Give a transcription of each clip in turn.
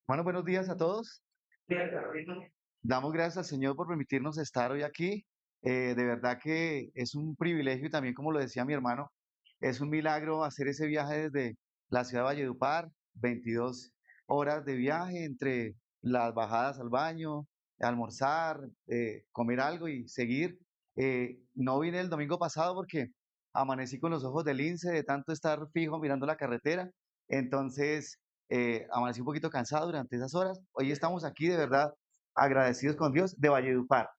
Bueno, buenos días a todos. Damos gracias al Señor por permitirnos estar hoy aquí. De verdad que es un privilegio y también, como lo decía mi hermano, es un milagro hacer ese viaje desde la ciudad de Valledupar, 22 horas de viaje entre las bajadas al baño, almorzar, comer algo y seguir. No vine el domingo pasado porque amanecí con los ojos del lince de tanto estar fijo mirando la carretera. Entonces, amanecí un poquito cansado durante esas horas. Hoy estamos aquí de verdad agradecidos con Dios de Valledupar,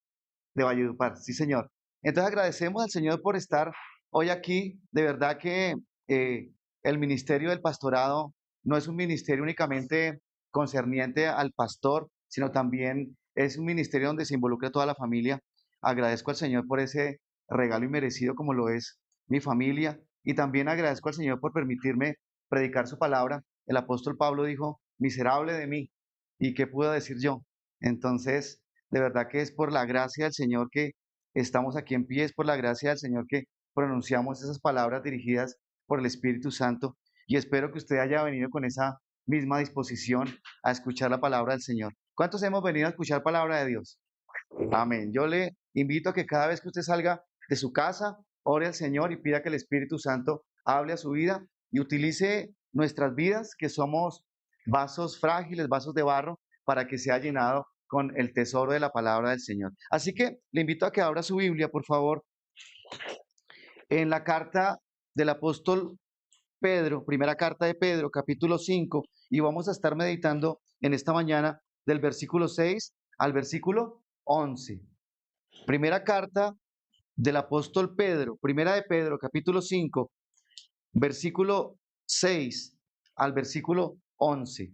sí señor. Entonces agradecemos al Señor por estar hoy aquí. De verdad que el ministerio del pastorado no es un ministerio únicamente concerniente al pastor, sino también es un ministerio donde se involucra toda la familia. Agradezco al Señor por ese regalo inmerecido como lo es mi familia y también agradezco al Señor por permitirme predicar su palabra. El apóstol Pablo dijo, miserable de mí, ¿y qué puedo decir yo? Entonces, de verdad que es por la gracia del Señor que estamos aquí en pie, es por la gracia del Señor que pronunciamos esas palabras dirigidas por el Espíritu Santo y espero que usted haya venido con esa misma disposición a escuchar la palabra del Señor. ¿Cuántos hemos venido a escuchar palabra de Dios? Amén. Yo le invito a que cada vez que usted salga de su casa, ore al Señor y pida que el Espíritu Santo hable a su vida y utilice nuestras vidas, que somos vasos frágiles, vasos de barro, para que sea llenado con el tesoro de la palabra del Señor. Así que le invito a que abra su Biblia, por favor, en la carta del apóstol Pedro, primera carta de Pedro, capítulo 5, y vamos a estar meditando en esta mañana del versículo 6 al versículo 11. Primera carta del apóstol Pedro, primera de Pedro, capítulo 5, versículo 6 al versículo 11.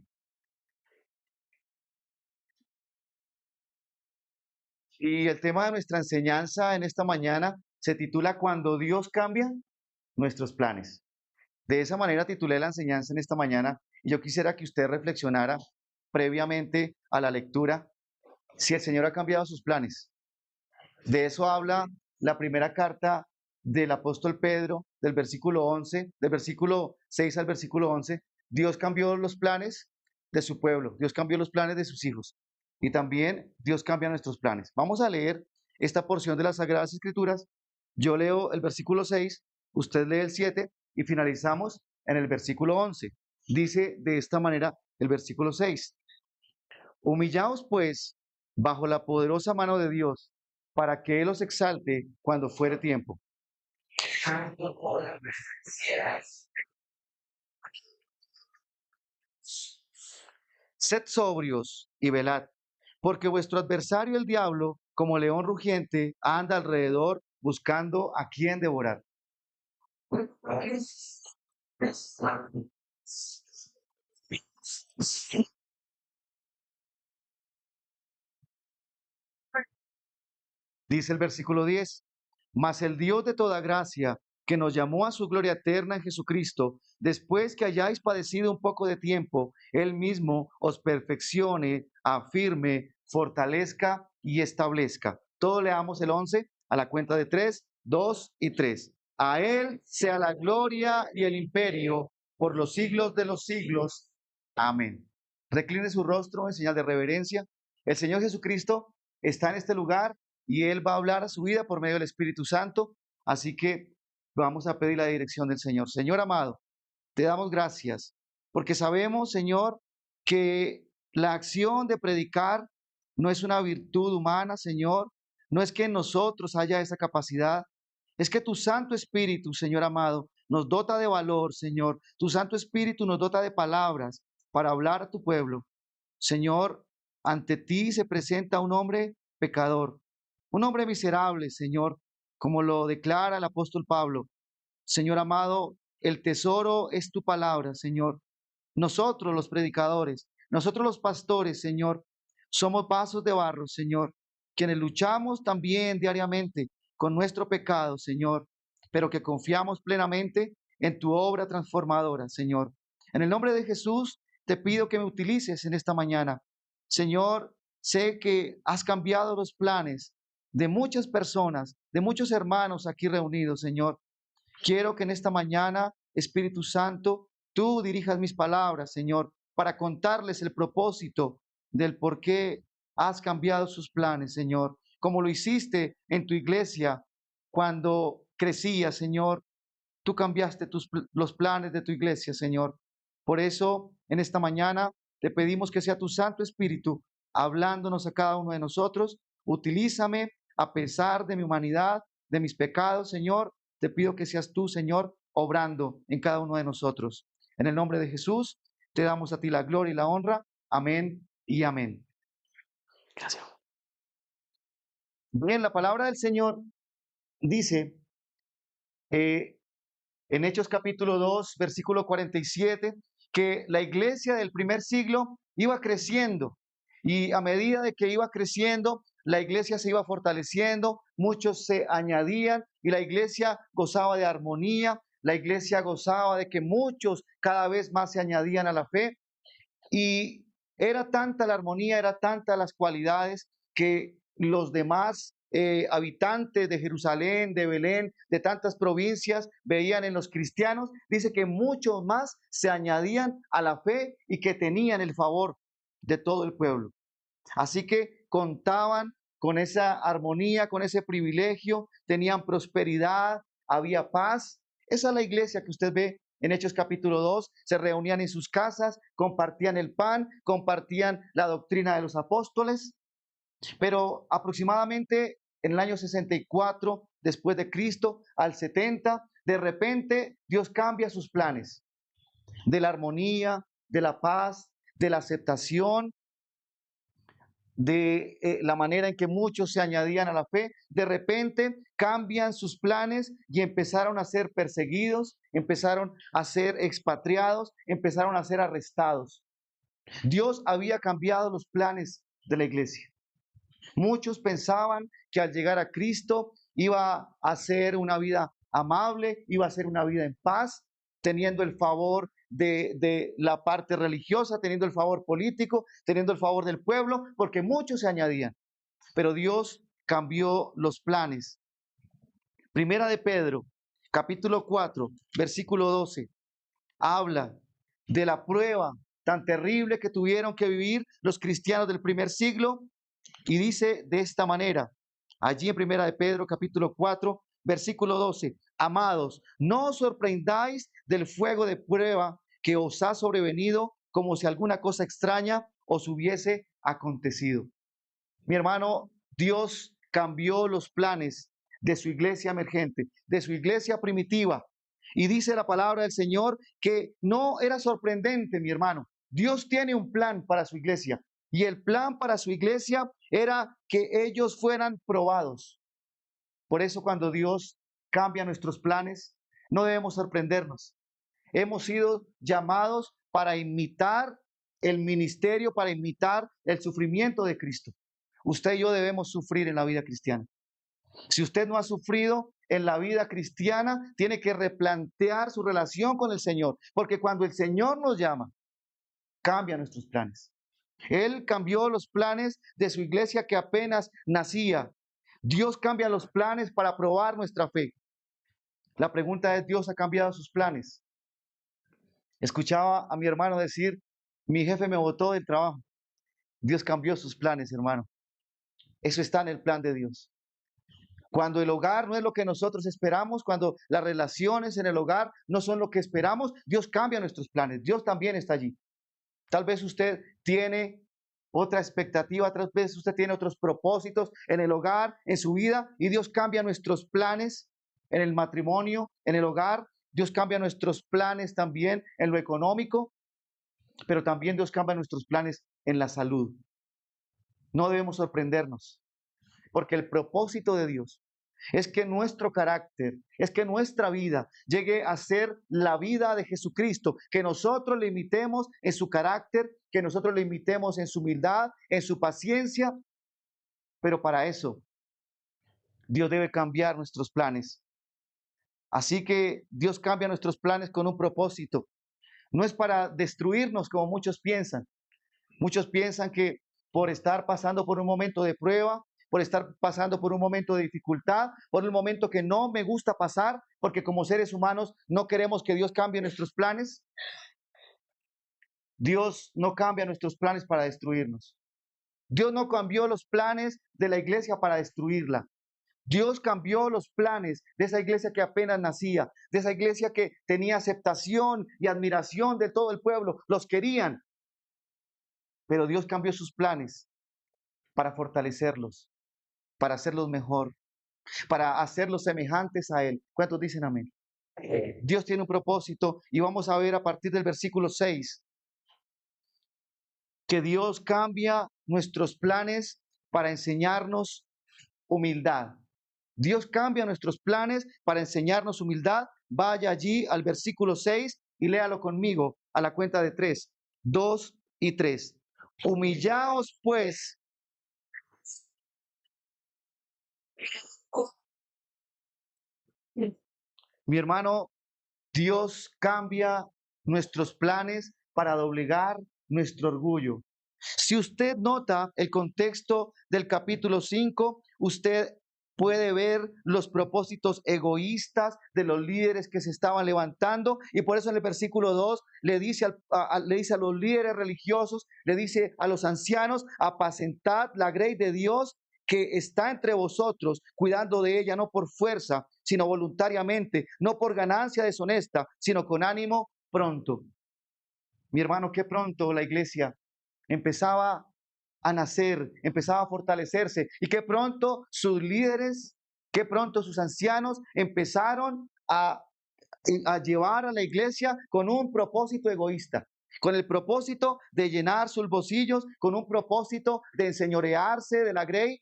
Y el tema de nuestra enseñanza en esta mañana se titula Cuando Dios cambia nuestros planes. De esa manera titulé la enseñanza en esta mañana y yo quisiera que usted reflexionara previamente a la lectura si el Señor ha cambiado sus planes. De eso habla la primera carta del apóstol Pedro, del versículo 11, del versículo 6 al versículo 11. Dios cambió los planes de su pueblo, Dios cambió los planes de sus hijos y también Dios cambia nuestros planes. Vamos a leer esta porción de las Sagradas Escrituras. Yo leo el versículo 6, usted lee el 7 y finalizamos en el versículo 11. Dice de esta manera el versículo 6. Humillaos pues bajo la poderosa mano de Dios, para que Él os exalte cuando fuere tiempo. Sed sobrios y velad, porque vuestro adversario el diablo, como león rugiente, anda alrededor buscando a quien devorar. Dice el versículo 10, mas el Dios de toda gracia, que nos llamó a su gloria eterna en Jesucristo, después que hayáis padecido un poco de tiempo, Él mismo os perfeccione, afirme, fortalezca y establezca. Todos leamos el 11 a la cuenta de 3, 2 y 3. A Él sea la gloria y el imperio por los siglos de los siglos. Amén. Recline su rostro en señal de reverencia. El Señor Jesucristo está en este lugar y Él va a hablar a su vida por medio del Espíritu Santo. Así que vamos a pedir la dirección del Señor. Señor amado, te damos gracias porque sabemos, Señor, que la acción de predicar no es una virtud humana, Señor. No es que en nosotros haya esa capacidad. Es que tu Santo Espíritu, Señor amado, nos dota de valor, Señor. Tu Santo Espíritu nos dota de palabras para hablar a tu pueblo. Señor, ante ti se presenta un hombre pecador, un hombre miserable, Señor, como lo declara el apóstol Pablo. Señor amado, el tesoro es tu palabra, Señor. Nosotros los predicadores, nosotros los pastores, Señor, somos vasos de barro, Señor, quienes luchamos también diariamente con nuestro pecado, Señor, pero que confiamos plenamente en tu obra transformadora, Señor. En el nombre de Jesús, te pido que me utilices en esta mañana. Señor, sé que has cambiado los planes de muchas personas, de muchos hermanos aquí reunidos, Señor. Quiero que en esta mañana, Espíritu Santo, tú dirijas mis palabras, Señor, para contarles el propósito del por qué has cambiado sus planes, Señor, como lo hiciste en tu iglesia cuando crecías, Señor. Tú cambiaste los planes de tu iglesia, Señor. Por eso, en esta mañana, te pedimos que sea tu Santo Espíritu hablándonos a cada uno de nosotros. Utilízame a pesar de mi humanidad, de mis pecados, Señor. Te pido que seas tú, Señor, obrando en cada uno de nosotros. En el nombre de Jesús, te damos a ti la gloria y la honra. Amén y amén. Gracias. Bien, la palabra del Señor dice en Hechos capítulo 2, versículo 47, que la iglesia del primer siglo iba creciendo y a medida de que iba creciendo, la iglesia se iba fortaleciendo, muchos se añadían y la iglesia gozaba de armonía, la iglesia gozaba de que muchos cada vez más se añadían a la fe y era tanta la armonía, era tanta las cualidades que los demás habitantes de Jerusalén, de Belén, de tantas provincias, veían en los cristianos, dice que muchos más se añadían a la fe y que tenían el favor de todo el pueblo. Así que contaban con esa armonía, con ese privilegio, tenían prosperidad, había paz. Esa es la iglesia que usted ve en Hechos capítulo 2, se reunían en sus casas, compartían el pan, compartían la doctrina de los apóstoles, pero aproximadamente en el año 64 después de Cristo, al 70, de repente Dios cambia sus planes de la armonía, de la paz, de la aceptación, de la manera en que muchos se añadían a la fe, de repente cambian sus planes y empezaron a ser perseguidos, empezaron a ser expatriados, empezaron a ser arrestados. Dios había cambiado los planes de la iglesia. Muchos pensaban que al llegar a Cristo iba a ser una vida amable, iba a ser una vida en paz, teniendo el favor de la parte religiosa, teniendo el favor político, teniendo el favor del pueblo, porque muchos se añadían. Pero Dios cambió los planes. Primera de Pedro, capítulo 4, versículo 12, habla de la prueba tan terrible que tuvieron que vivir los cristianos del primer siglo y dice de esta manera, allí en Primera de Pedro, capítulo 4, versículo 12, amados, no os sorprendáis del fuego de prueba que os ha sobrevenido como si alguna cosa extraña os hubiese acontecido. Mi hermano, Dios cambió los planes de su iglesia emergente, de su iglesia primitiva. Y dice la palabra del Señor que no era sorprendente, mi hermano. Dios tiene un plan para su iglesia. Y el plan para su iglesia era que ellos fueran probados. Por eso cuando Dios cambia nuestros planes, no debemos sorprendernos. Hemos sido llamados para imitar el ministerio, para imitar el sufrimiento de Cristo. Usted y yo debemos sufrir en la vida cristiana. Si usted no ha sufrido en la vida cristiana, tiene que replantear su relación con el Señor, porque cuando el Señor nos llama, cambia nuestros planes. Él cambió los planes de su iglesia que apenas nacía. Dios cambia los planes para probar nuestra fe. La pregunta es, ¿Dios ha cambiado sus planes? Escuchaba a mi hermano decir, mi jefe me botó del trabajo. Dios cambió sus planes, hermano. Eso está en el plan de Dios. Cuando el hogar no es lo que nosotros esperamos, cuando las relaciones en el hogar no son lo que esperamos, Dios cambia nuestros planes. Dios también está allí. Tal vez usted tiene otra expectativa, tal vez usted tiene otros propósitos en el hogar, en su vida, y Dios cambia nuestros planes en el matrimonio, en el hogar. Dios cambia nuestros planes también en lo económico, pero también Dios cambia nuestros planes en la salud. No debemos sorprendernos, porque el propósito de Dios es que nuestro carácter, es que nuestra vida llegue a ser la vida de Jesucristo, que nosotros le imitemos en su carácter, que nosotros le imitemos en su humildad, en su paciencia, pero para eso Dios debe cambiar nuestros planes. Así que Dios cambia nuestros planes con un propósito. No es para destruirnos como muchos piensan. Muchos piensan que por estar pasando por un momento de prueba, por estar pasando por un momento de dificultad, por un momento que no me gusta pasar, porque como seres humanos no queremos que Dios cambie nuestros planes. Dios no cambia nuestros planes para destruirnos. Dios no cambió los planes de la iglesia para destruirla. Dios cambió los planes de esa iglesia que apenas nacía, de esa iglesia que tenía aceptación y admiración de todo el pueblo, los querían, pero Dios cambió sus planes para fortalecerlos, para hacerlos mejor, para hacerlos semejantes a Él. ¿Cuántos dicen amén? Dios tiene un propósito y vamos a ver a partir del versículo 6 que Dios cambia nuestros planes para enseñarnos humildad. Dios cambia nuestros planes para enseñarnos humildad. Vaya allí al versículo 6 y léalo conmigo a la cuenta de 3, 2 y 3. Humillaos pues. Mi hermano, Dios cambia nuestros planes para doblegar nuestro orgullo. Si usted nota el contexto del capítulo 5, usted puede ver los propósitos egoístas de los líderes que se estaban levantando, y por eso en el versículo 2 le dice, le dice a los líderes religiosos, le dice a los ancianos: apacentad la grey de Dios que está entre vosotros, cuidando de ella no por fuerza, sino voluntariamente, no por ganancia deshonesta, sino con ánimo pronto. Mi hermano, qué pronto la iglesia empezaba a nacer, empezaba a fortalecerse, y qué pronto sus líderes, qué pronto sus ancianos empezaron a llevar a la iglesia con un propósito egoísta, con el propósito de llenar sus bolsillos, con un propósito de enseñorearse de la grey.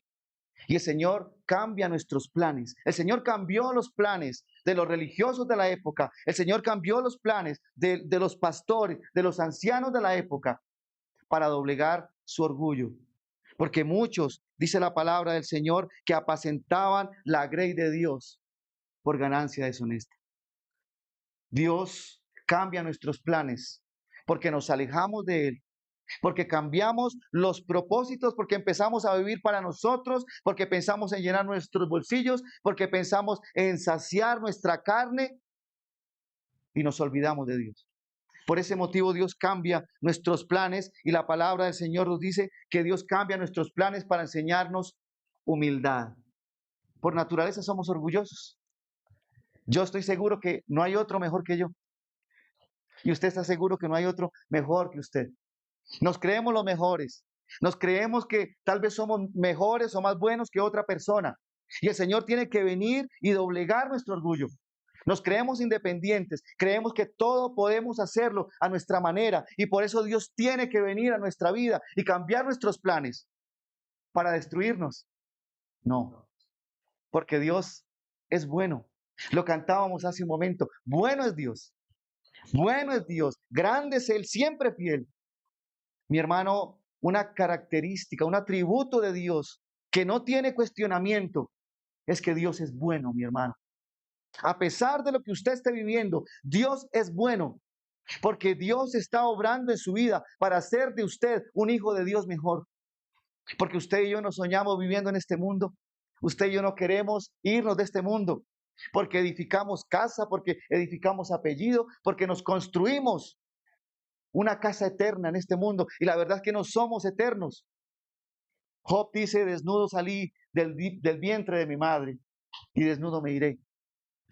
Y el Señor cambia nuestros planes. El Señor cambió los planes de los religiosos de la época. El Señor cambió los planes de los pastores, de los ancianos de la época, para doblegar su orgullo. Porque muchos, dice la palabra del Señor, que apacentaban la grey de Dios por ganancia deshonesta. Dios cambia nuestros planes porque nos alejamos de Él, porque cambiamos los propósitos, porque empezamos a vivir para nosotros, porque pensamos en llenar nuestros bolsillos, porque pensamos en saciar nuestra carne y nos olvidamos de Dios. Por ese motivo Dios cambia nuestros planes, y la palabra del Señor nos dice que Dios cambia nuestros planes para enseñarnos humildad. Por naturaleza somos orgullosos. Yo estoy seguro que no hay otro mejor que yo. Y usted está seguro que no hay otro mejor que usted. Nos creemos los mejores. Nos creemos que tal vez somos mejores o más buenos que otra persona. Y el Señor tiene que venir y doblegar nuestro orgullo. Nos creemos independientes, creemos que todo podemos hacerlo a nuestra manera, y por eso Dios tiene que venir a nuestra vida y cambiar nuestros planes para destruirnos. No, porque Dios es bueno. Lo cantábamos hace un momento. Bueno es Dios. Bueno es Dios. Grande es Él, siempre fiel. Mi hermano, una característica, un atributo de Dios que no tiene cuestionamiento es que Dios es bueno, mi hermano. A pesar de lo que usted esté viviendo, Dios es bueno, porque Dios está obrando en su vida para hacer de usted un hijo de Dios mejor. Porque usted y yo no soñamos viviendo en este mundo. Usted y yo no queremos irnos de este mundo, porque edificamos casa, porque edificamos apellido, porque nos construimos una casa eterna en este mundo. Y la verdad es que no somos eternos. Job dice: desnudo salí del vientre de mi madre y desnudo me iré.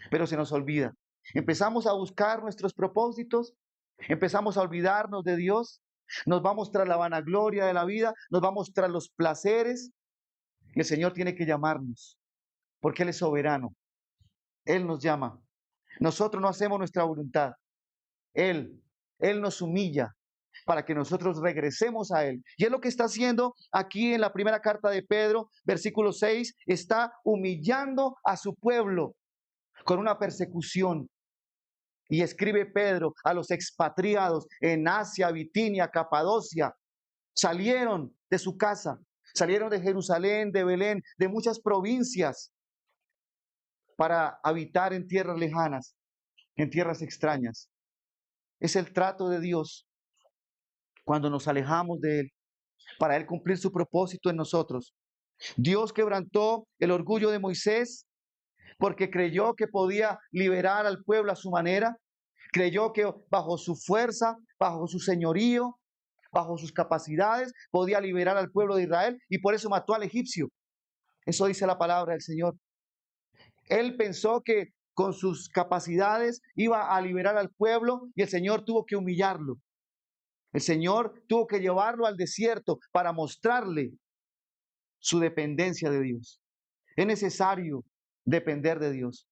Pero se nos olvida. Empezamos a buscar nuestros propósitos, empezamos a olvidarnos de Dios, nos vamos tras la vanagloria de la vida, nos vamos tras los placeres. El Señor tiene que llamarnos, porque Él es soberano. Él nos llama. Nosotros no hacemos nuestra voluntad. Él, Él nos humilla para que nosotros regresemos a Él. Y es lo que está haciendo aquí en la primera carta de Pedro, versículo 6, está humillando a su pueblo con una persecución. Y escribe Pedro a los expatriados en Asia, Bitinia, Capadocia. Salieron de su casa, salieron de Jerusalén, de Belén, de muchas provincias para habitar en tierras lejanas, en tierras extrañas. Es el trato de Dios cuando nos alejamos de Él, para Él cumplir su propósito en nosotros. Dios quebrantó el orgullo de Moisés porque creyó que podía liberar al pueblo a su manera, creyó que bajo su fuerza, bajo su señorío, bajo sus capacidades, podía liberar al pueblo de Israel y por eso mató al egipcio. Eso dice la palabra del Señor. Él pensó que con sus capacidades iba a liberar al pueblo y el Señor tuvo que humillarlo. El Señor tuvo que llevarlo al desierto para mostrarle su dependencia de Dios. Es necesario depender de Dios.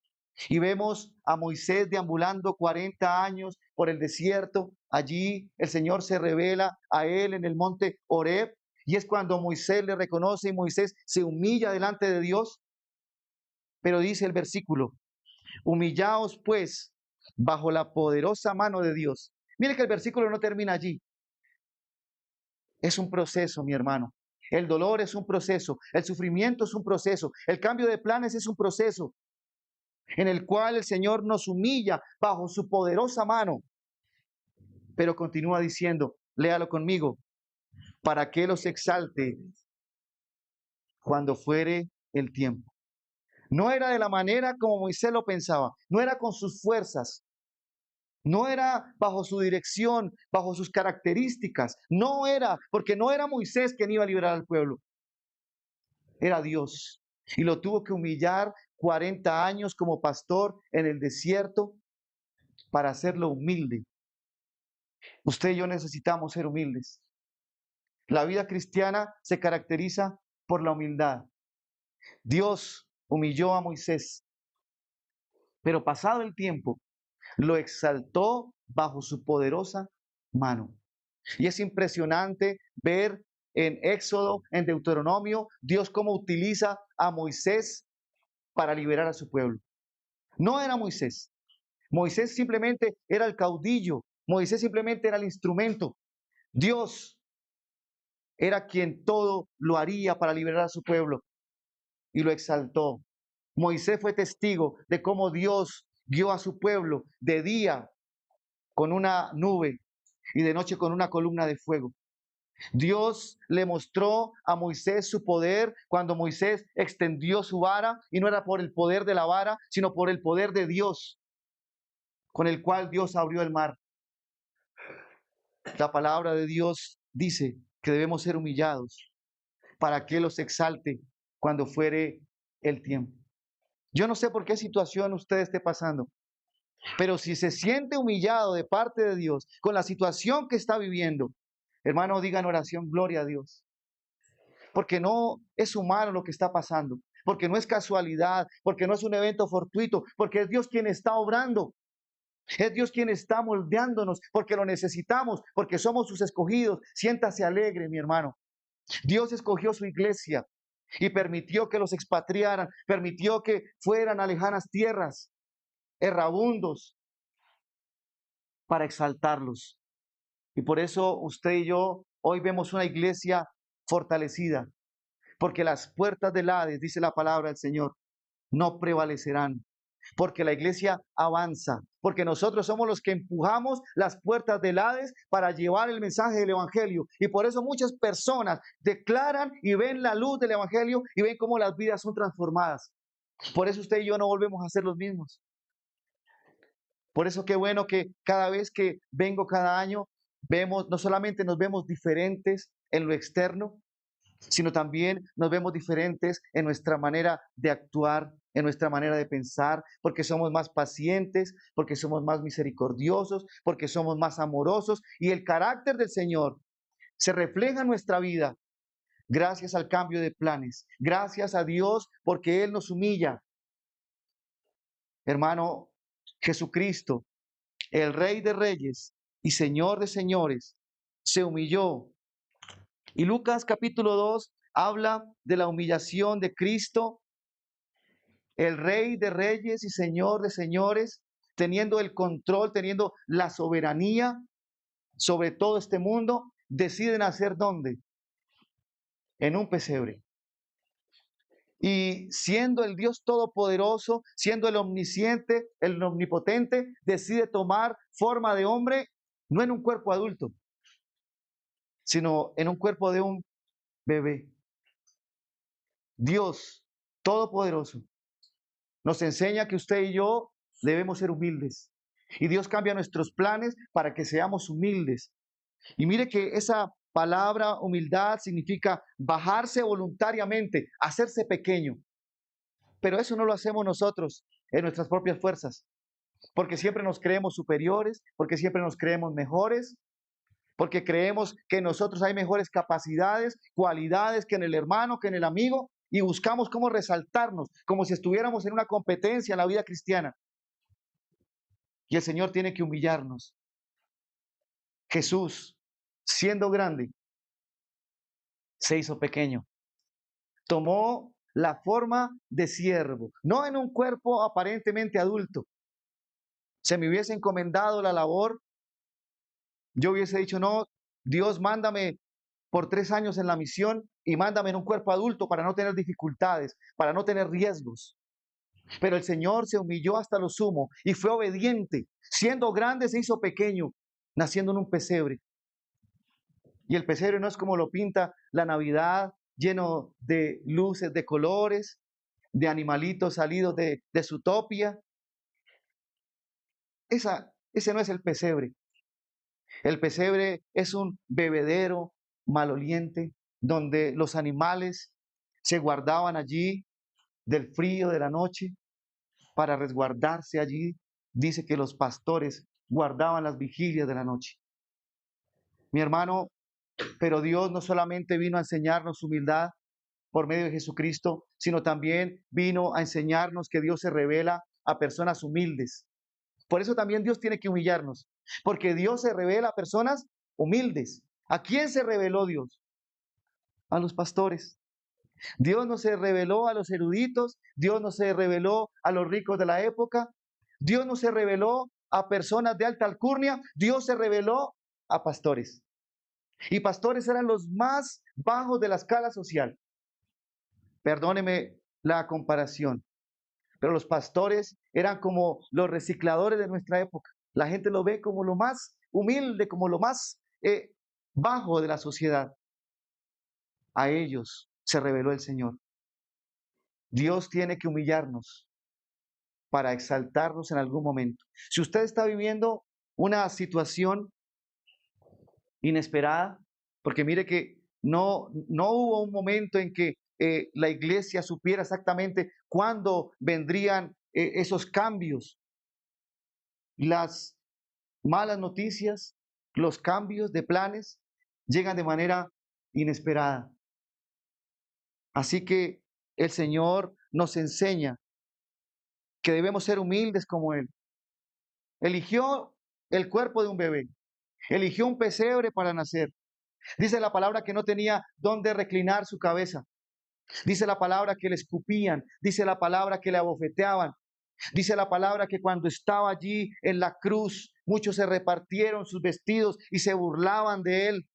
Y vemos a Moisés deambulando 40 años por el desierto. Allí el Señor se revela a él en el monte Horeb. Y es cuando Moisés le reconoce y Moisés se humilla delante de Dios. Pero dice el versículo, humillaos pues bajo la poderosa mano de Dios. Mire que el versículo no termina allí. Es un proceso, mi hermano. El dolor es un proceso, el sufrimiento es un proceso, el cambio de planes es un proceso en el cual el Señor nos humilla bajo su poderosa mano. Pero continúa diciendo, léalo conmigo, para que los exalte cuando fuere el tiempo. No era de la manera como Moisés lo pensaba, no era con sus fuerzas, no era bajo su dirección, bajo sus características, no era, porque no era Moisés quien iba a liberar al pueblo, era Dios. Y lo tuvo que humillar 40 años como pastor en el desierto para hacerlo humilde. Usted y yo necesitamos ser humildes. La vida cristiana se caracteriza por la humildad. Dios humilló a Moisés, pero pasado el tiempo, lo exaltó bajo su poderosa mano. Y es impresionante ver en Éxodo, en Deuteronomio, Dios cómo utiliza a Moisés para liberar a su pueblo. No era Moisés. Moisés simplemente era el caudillo. Moisés simplemente era el instrumento. Dios era quien todo lo haría para liberar a su pueblo y lo exaltó. Moisés fue testigo de cómo Dios guió a su pueblo de día con una nube y de noche con una columna de fuego. Dios le mostró a Moisés su poder cuando Moisés extendió su vara y no era por el poder de la vara, sino por el poder de Dios, con el cual Dios abrió el mar. La palabra de Dios dice que debemos ser humillados para que los exalte cuando fuere el tiempo. Yo no sé por qué situación usted esté pasando, pero si se siente humillado de parte de Dios con la situación que está viviendo, hermano, diga en oración, gloria a Dios. Porque no es humano lo que está pasando, porque no es casualidad, porque no es un evento fortuito, porque es Dios quien está obrando. Es Dios quien está moldeándonos, porque lo necesitamos, porque somos sus escogidos. Siéntase alegre, mi hermano. Dios escogió su iglesia y permitió que los expatriaran, permitió que fueran a lejanas tierras, errabundos, para exaltarlos. Y por eso usted y yo hoy vemos una iglesia fortalecida, porque las puertas del Hades, dice la palabra del Señor, no prevalecerán, porque la iglesia avanza, porque nosotros somos los que empujamos las puertas del Hades para llevar el mensaje del Evangelio. Y por eso muchas personas declaran y ven la luz del Evangelio y ven cómo las vidas son transformadas. Por eso usted y yo no volvemos a ser los mismos. Por eso qué bueno que cada vez que vengo cada año, vemos, no solamente nos vemos diferentes en lo externo, sino también nos vemos diferentes en nuestra manera de actuar, en nuestra manera de pensar, porque somos más pacientes, porque somos más misericordiosos, porque somos más amorosos y el carácter del Señor se refleja en nuestra vida gracias al cambio de planes, gracias a Dios porque Él nos humilla. Hermano, Jesucristo, el Rey de Reyes y Señor de Señores, se humilló. Y Lucas capítulo 2 habla de la humillación de Cristo, el Rey de Reyes y Señor de Señores, teniendo el control, teniendo la soberanía sobre todo este mundo, decide nacer ¿dónde? En un pesebre. Y siendo el Dios todopoderoso, siendo el omnisciente, el omnipotente, decide tomar forma de hombre, no en un cuerpo adulto, sino en un cuerpo de un bebé. Dios Todopoderoso nos enseña que usted y yo debemos ser humildes. Y Dios cambia nuestros planes para que seamos humildes. Y mire que esa palabra humildad significa bajarse voluntariamente, hacerse pequeño. Pero eso no lo hacemos nosotros en nuestras propias fuerzas, porque siempre nos creemos superiores, porque siempre nos creemos mejores, porque creemos que en nosotros hay mejores capacidades, cualidades que en el hermano, que en el amigo, y buscamos cómo resaltarnos, como si estuviéramos en una competencia en la vida cristiana. Y el Señor tiene que humillarnos. Jesús, siendo grande, se hizo pequeño. Tomó la forma de siervo, no en un cuerpo aparentemente adulto. Se me hubiese encomendado la labor, yo hubiese dicho, no, Dios, mándame por 3 años en la misión y mándame en un cuerpo adulto para no tener dificultades, para no tener riesgos. Pero el Señor se humilló hasta lo sumo y fue obediente. Siendo grande se hizo pequeño, naciendo en un pesebre. Y el pesebre no es como lo pinta la Navidad, lleno de luces, de colores, de animalitos salidos de Zootopia. Ese no es el pesebre. El pesebre es un bebedero maloliente donde los animales se guardaban allí del frío de la noche para resguardarse allí. Dice que los pastores guardaban las vigilias de la noche. Mi hermano, pero Dios no solamente vino a enseñarnos humildad por medio de Jesucristo, sino también vino a enseñarnos que Dios se revela a personas humildes. Por eso también Dios tiene que humillarnos, porque Dios se revela a personas humildes. ¿A quién se reveló Dios? A los pastores. Dios no se reveló a los eruditos, Dios no se reveló a los ricos de la época, Dios no se reveló a personas de alta alcurnia, Dios se reveló a pastores. Y pastores eran los más bajos de la escala social. Perdóneme la comparación, pero los pastores eran como los recicladores de nuestra época. La gente lo ve como lo más humilde, como lo más bajo de la sociedad. A ellos se reveló el Señor. Dios tiene que humillarnos para exaltarnos en algún momento. Si usted está viviendo una situación inesperada, porque mire que no hubo un momento en que la iglesia supiera exactamente cuándo vendrían esos cambios, las malas noticias, los cambios de planes llegan de manera inesperada. Así que el Señor nos enseña que debemos ser humildes como Él. Eligió el cuerpo de un bebé, eligió un pesebre para nacer. Dice la palabra que no tenía dónde reclinar su cabeza. Dice la palabra que le escupían, dice la palabra que le abofeteaban. Dice la palabra que cuando estaba allí en la cruz, muchos se repartieron sus vestidos y se burlaban de él.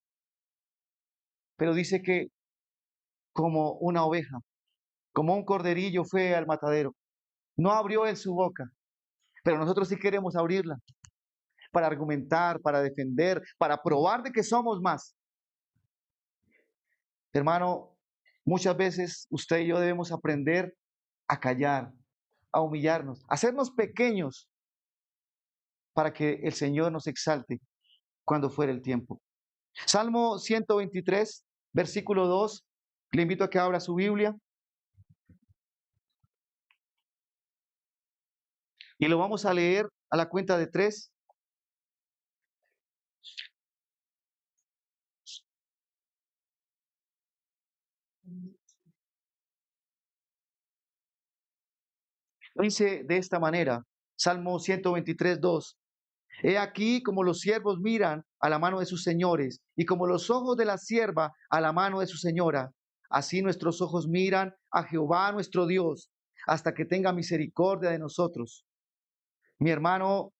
Pero dice que como una oveja, como un corderillo fue al matadero. No abrió él su boca, pero nosotros sí queremos abrirla para argumentar, para defender, para probar de que somos más. Hermano, muchas veces usted y yo debemos aprender a callar, a humillarnos, a hacernos pequeños para que el Señor nos exalte cuando fuere el tiempo. Salmo 123, versículo 2. Le invito a que abra su Biblia y lo vamos a leer a la cuenta de 3. Dice de esta manera, Salmo 123, 2. He aquí como los siervos miran a la mano de sus señores y como los ojos de la sierva a la mano de su señora. Así nuestros ojos miran a Jehová nuestro Dios hasta que tenga misericordia de nosotros. Mi hermano,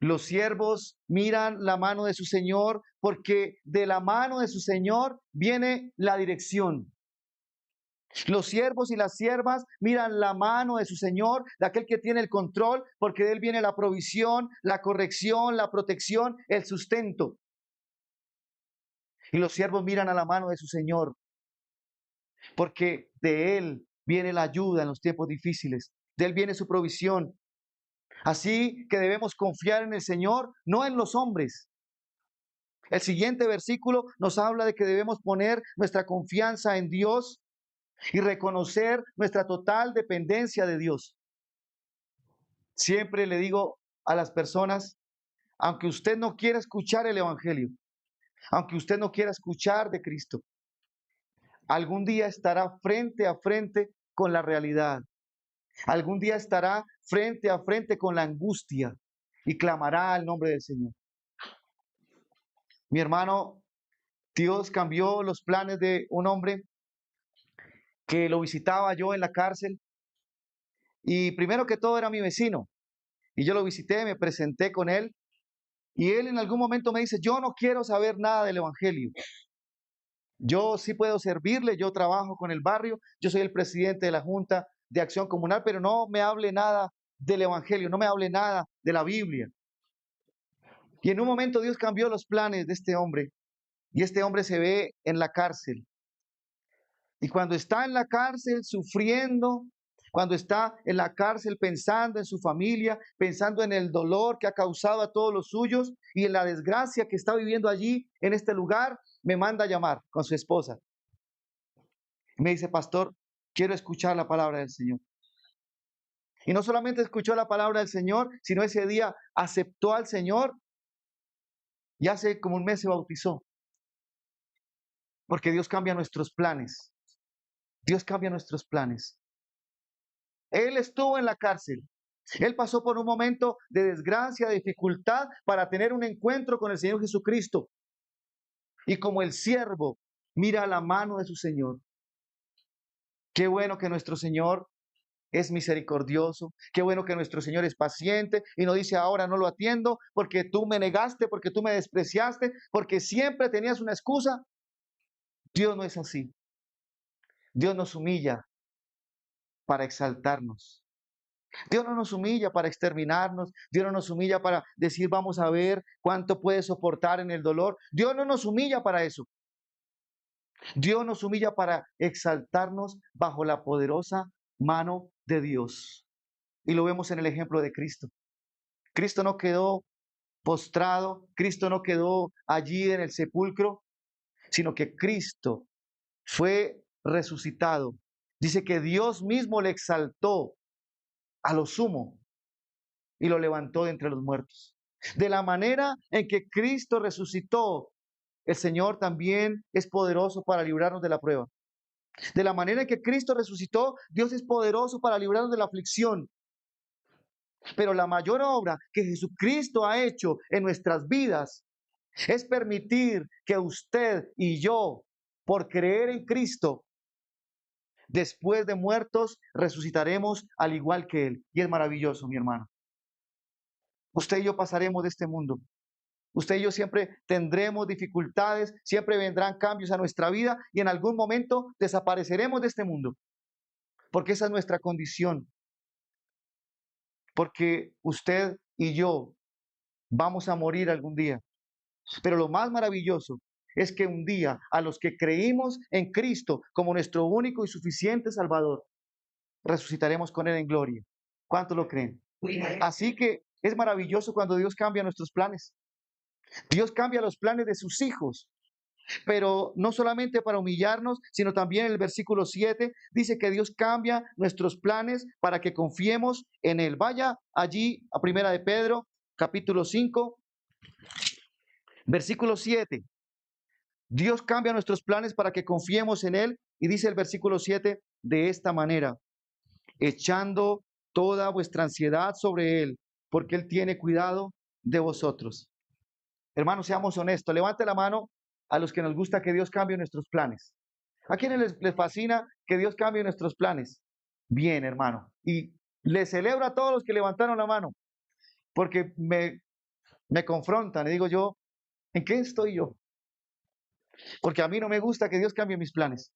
los siervos miran la mano de su Señor porque de la mano de su Señor viene la dirección. Los siervos y las siervas miran la mano de su Señor, de aquel que tiene el control, porque de él viene la provisión, la corrección, la protección, el sustento. Y los siervos miran a la mano de su Señor. porque de Él viene la ayuda en los tiempos difíciles, de Él viene su provisión. Así que debemos confiar en el Señor, no en los hombres. El siguiente versículo nos habla de que debemos poner nuestra confianza en Dios y reconocer nuestra total dependencia de Dios. Siempre le digo a las personas, aunque usted no quiera escuchar el Evangelio, aunque usted no quiera escuchar de Cristo, algún día estará frente a frente con la realidad. Algún día estará frente a frente con la angustia y clamará al nombre del Señor. Mi hermano, Dios cambió los planes de un hombre que lo visitaba yo en la cárcel y primero que todo era mi vecino y yo lo visité, me presenté con él y él en algún momento me dice, yo no quiero saber nada del Evangelio. Yo sí puedo servirle, yo trabajo con el barrio, yo soy el presidente de la Junta de Acción Comunal, pero no me hable nada del Evangelio, no me hable nada de la Biblia. Y en un momento Dios cambió los planes de este hombre y este hombre se ve en la cárcel. Y cuando está en la cárcel sufriendo, cuando está en la cárcel pensando en su familia, pensando en el dolor que ha causado a todos los suyos y en la desgracia que está viviendo allí en este lugar, me manda a llamar con su esposa. Me dice, pastor, quiero escuchar la palabra del Señor. Y no solamente escuchó la palabra del Señor, sino ese día aceptó al Señor y hace como un mes se bautizó. Porque Dios cambia nuestros planes. Dios cambia nuestros planes. Él estuvo en la cárcel. Él pasó por un momento de desgracia, de dificultad para tener un encuentro con el Señor Jesucristo. Y como el siervo mira la mano de su Señor. Qué bueno que nuestro Señor es misericordioso. Qué bueno que nuestro Señor es paciente y no dice ahora no lo atiendo porque tú me negaste, porque tú me despreciaste, porque siempre tenías una excusa. Dios no es así. Dios nos humilla para exaltarnos. Dios no nos humilla para exterminarnos. Dios no nos humilla para decir vamos a ver cuánto puede soportar en el dolor. Dios no nos humilla para eso. Dios nos humilla para exaltarnos bajo la poderosa mano de Dios. Y lo vemos en el ejemplo de Cristo. Cristo no quedó postrado, Cristo no quedó allí en el sepulcro, sino que Cristo fue resucitado. Dice que Dios mismo le exaltó a lo sumo y lo levantó de entre los muertos. De la manera en que Cristo resucitó, el Señor también es poderoso para librarnos de la prueba. De la manera en que Cristo resucitó, Dios es poderoso para librarnos de la aflicción. Pero la mayor obra que Jesucristo ha hecho en nuestras vidas es permitir que usted y yo, por creer en Cristo, después de muertos, resucitaremos al igual que Él. Y es maravilloso, mi hermano. Usted y yo pasaremos de este mundo. Usted y yo siempre tendremos dificultades, siempre vendrán cambios a nuestra vida y en algún momento desapareceremos de este mundo. Porque esa es nuestra condición. Porque usted y yo vamos a morir algún día. Pero lo más maravilloso es que un día a los que creímos en Cristo como nuestro único y suficiente Salvador, resucitaremos con Él en gloria. ¿Cuántos lo creen? Así que es maravilloso cuando Dios cambia nuestros planes. Dios cambia los planes de sus hijos, pero no solamente para humillarnos, sino también en el versículo 7 dice que Dios cambia nuestros planes para que confiemos en Él. Vaya allí a Primera de Pedro, capítulo 5, versículo 7. Dios cambia nuestros planes para que confiemos en Él y dice el versículo 7 de esta manera, echando toda vuestra ansiedad sobre Él, porque Él tiene cuidado de vosotros. Hermanos, seamos honestos. Levante la mano a los que nos gusta que Dios cambie nuestros planes. ¿A quienes les fascina que Dios cambie nuestros planes? Bien, hermano. Y le celebro a todos los que levantaron la mano, porque me confrontan y digo yo, ¿en qué estoy yo? Porque a mí no me gusta que Dios cambie mis planes.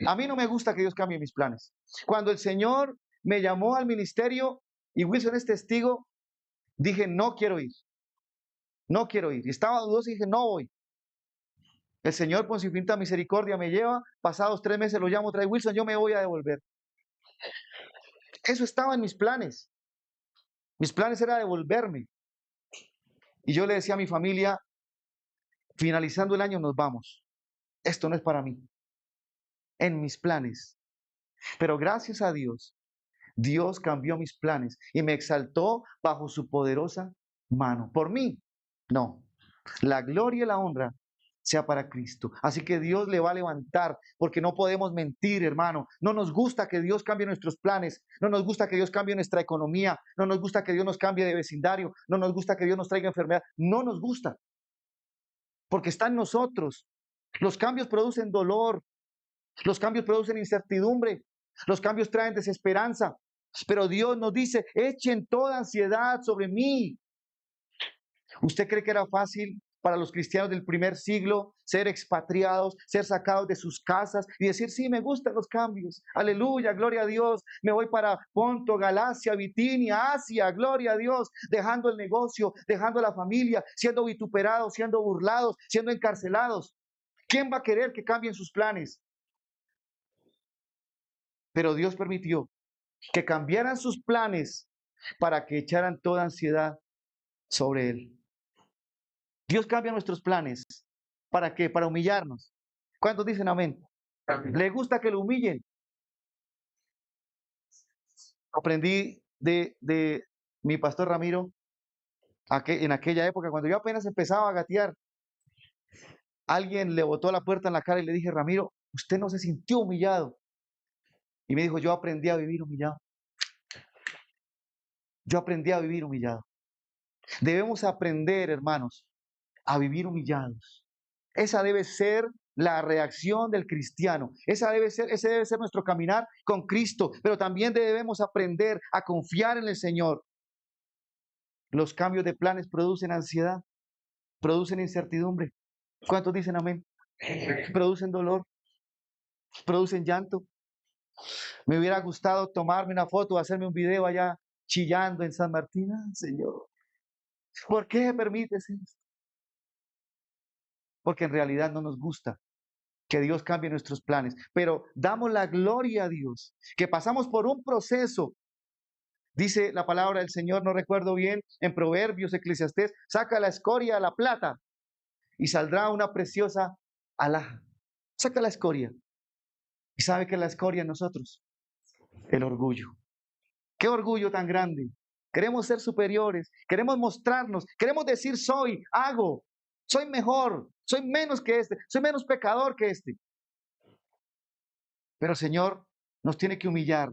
A mí no me gusta que Dios cambie mis planes. Cuando el Señor me llamó al ministerio y Wilson es testigo, dije, no quiero ir. No quiero ir. Y estaba dudoso y dije, no voy. El Señor, por su infinita misericordia, me lleva, pasados 3 meses lo llamo otra vez, Wilson, yo me voy a devolver. Eso estaba en mis planes. Mis planes era devolverme. Y yo le decía a mi familia, finalizando el año nos vamos. Esto no es para mí. En mis planes. Pero gracias a Dios, Dios cambió mis planes y me exaltó bajo su poderosa mano. Por mí, no. La gloria y la honra sea para Cristo. Así que Dios le va a levantar, porque no podemos mentir, hermano. No nos gusta que Dios cambie nuestros planes, no nos gusta que Dios cambie nuestra economía, no nos gusta que Dios nos cambie de vecindario, no nos gusta que Dios nos traiga enfermedad, no nos gusta, porque está en nosotros. Los cambios producen dolor, los cambios producen incertidumbre, los cambios traen desesperanza, pero Dios nos dice, echen toda ansiedad sobre mí. ¿Usted cree que era fácil para los cristianos del primer siglo ser expatriados, ser sacados de sus casas y decir, sí, me gustan los cambios, aleluya, gloria a Dios, me voy para Ponto, Galacia, Bitinia, Asia, gloria a Dios, dejando el negocio, dejando la familia, siendo vituperados, siendo burlados, siendo encarcelados? ¿Quién va a querer que cambien sus planes? Pero Dios permitió que cambiaran sus planes para que echaran toda ansiedad sobre Él. Dios cambia nuestros planes. ¿Para qué? Para humillarnos. ¿Cuántos dicen amén? ¿Le gusta que lo humillen? Aprendí de mi pastor Ramiro en aquella época, cuando yo apenas empezaba a gatear, alguien le botó la puerta en la cara y le dije, Ramiro, usted no se sintió humillado. Y me dijo, yo aprendí a vivir humillado. Yo aprendí a vivir humillado. Debemos aprender, hermanos, a vivir humillados. Esa debe ser la reacción del cristiano. Ese debe ser nuestro caminar con Cristo. Pero también debemos aprender a confiar en el Señor. Los cambios de planes producen ansiedad, producen incertidumbre. ¿Cuántos dicen amén? Producen dolor, producen llanto. Me hubiera gustado tomarme una foto, hacerme un video allá chillando en San Martín. Señor, ¿por qué permites esto? Porque en realidad no nos gusta que Dios cambie nuestros planes, pero damos la gloria a Dios, que pasamos por un proceso. Dice la palabra del Señor, no recuerdo bien, en Proverbios, Eclesiastés, saca la escoria a la plata y saldrá una preciosa alhaja. Saca la escoria. ¿Y sabe qué es la escoria en nosotros? El orgullo. ¿Qué orgullo tan grande? Queremos ser superiores, queremos mostrarnos, queremos decir soy, hago, soy mejor, soy menos que este, soy menos pecador que este. Pero el Señor nos tiene que humillar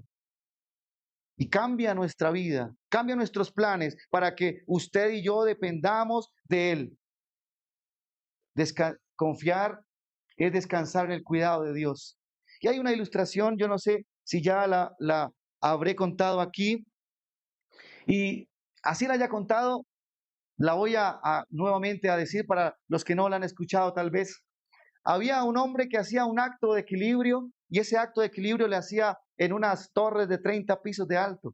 y cambia nuestra vida, cambia nuestros planes para que usted y yo dependamos de Él. Confiar es descansar en el cuidado de Dios. Y hay una ilustración, yo no sé si ya la habré contado aquí, y así la haya contado, la voy nuevamente a decir para los que no la han escuchado tal vez. Había un hombre que hacía un acto de equilibrio y ese acto de equilibrio le hacía en unas torres de 30 pisos de alto.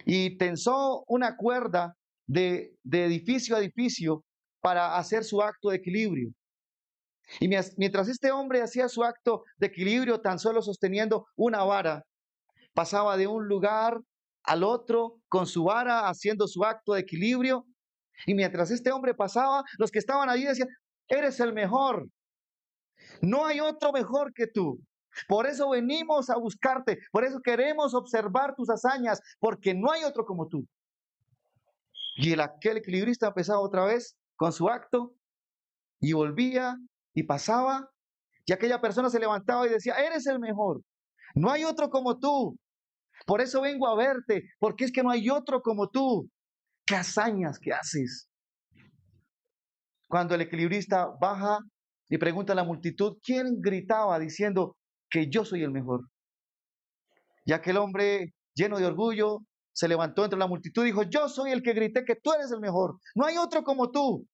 Y tensó una cuerda de edificio a edificio para hacer su acto de equilibrio. Y mientras este hombre hacía su acto de equilibrio tan solo sosteniendo una vara, pasaba de un lugar al otro con su vara haciendo su acto de equilibrio. Y mientras este hombre pasaba, los que estaban allí decían, eres el mejor. No hay otro mejor que tú. Por eso venimos a buscarte. Por eso queremos observar tus hazañas, porque no hay otro como tú. Y aquel equilibrista empezaba otra vez con su acto y volvía y pasaba. Y aquella persona se levantaba y decía, eres el mejor. No hay otro como tú. Por eso vengo a verte, porque es que no hay otro como tú. ¿Qué hazañas que haces? Cuando el equilibrista baja y pregunta a la multitud, ¿quién gritaba diciendo que yo soy el mejor? Y aquel hombre lleno de orgullo se levantó entre la multitud y dijo, yo soy el que grité que tú eres el mejor. No hay otro como tú.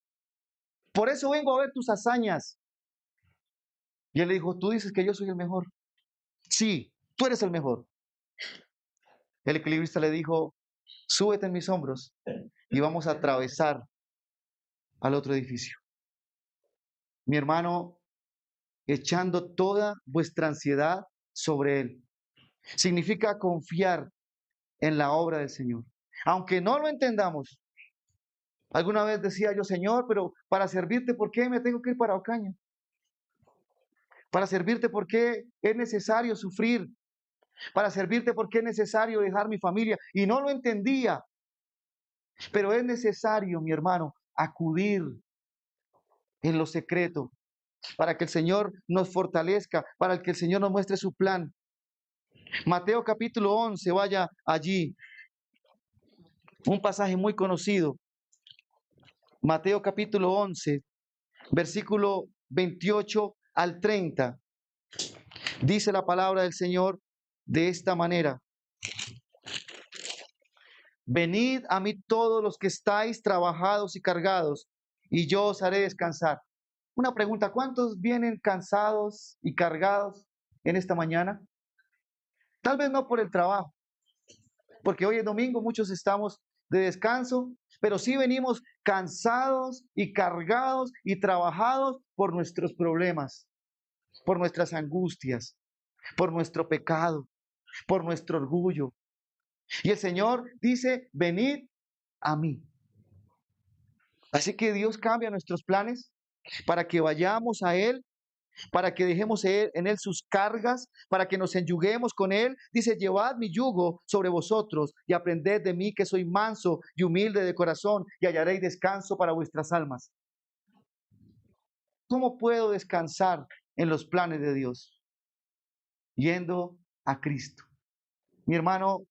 Por eso vengo a ver tus hazañas. Y él le dijo, ¿tú dices que yo soy el mejor? Sí, tú eres el mejor. El equilibrista le dijo, súbete en mis hombros y vamos a atravesar al otro edificio. Mi hermano, echando toda vuestra ansiedad sobre Él. Significa confiar en la obra del Señor. Aunque no lo entendamos. Alguna vez decía yo, Señor, pero para servirte, ¿por qué me tengo que ir para Ocaña? Para servirte, ¿por qué es necesario sufrir? Para servirte, ¿por qué es necesario dejar mi familia? Y no lo entendía. Pero es necesario, mi hermano, acudir en lo secreto para que el Señor nos fortalezca, para que el Señor nos muestre su plan. Mateo capítulo 11, vaya allí. Un pasaje muy conocido. Mateo capítulo 11, versículo 28 al 30. Dice la palabra del Señor de esta manera. Venid a mí todos los que estáis trabajados y cargados, y yo os haré descansar. Una pregunta, ¿cuántos vienen cansados y cargados en esta mañana? Tal vez no por el trabajo, porque hoy es domingo, muchos estamos de descanso, pero sí venimos cansados y cargados y trabajados por nuestros problemas, por nuestras angustias, por nuestro pecado, por nuestro orgullo. Y el Señor dice, venid a mí. Así que Dios cambia nuestros planes para que vayamos a Él, para que dejemos en Él sus cargas, para que nos enyuguemos con Él. Dice, llevad mi yugo sobre vosotros y aprended de mí que soy manso y humilde de corazón y hallaréis descanso para vuestras almas. ¿Cómo puedo descansar en los planes de Dios? Yendo a Cristo. Mi hermano,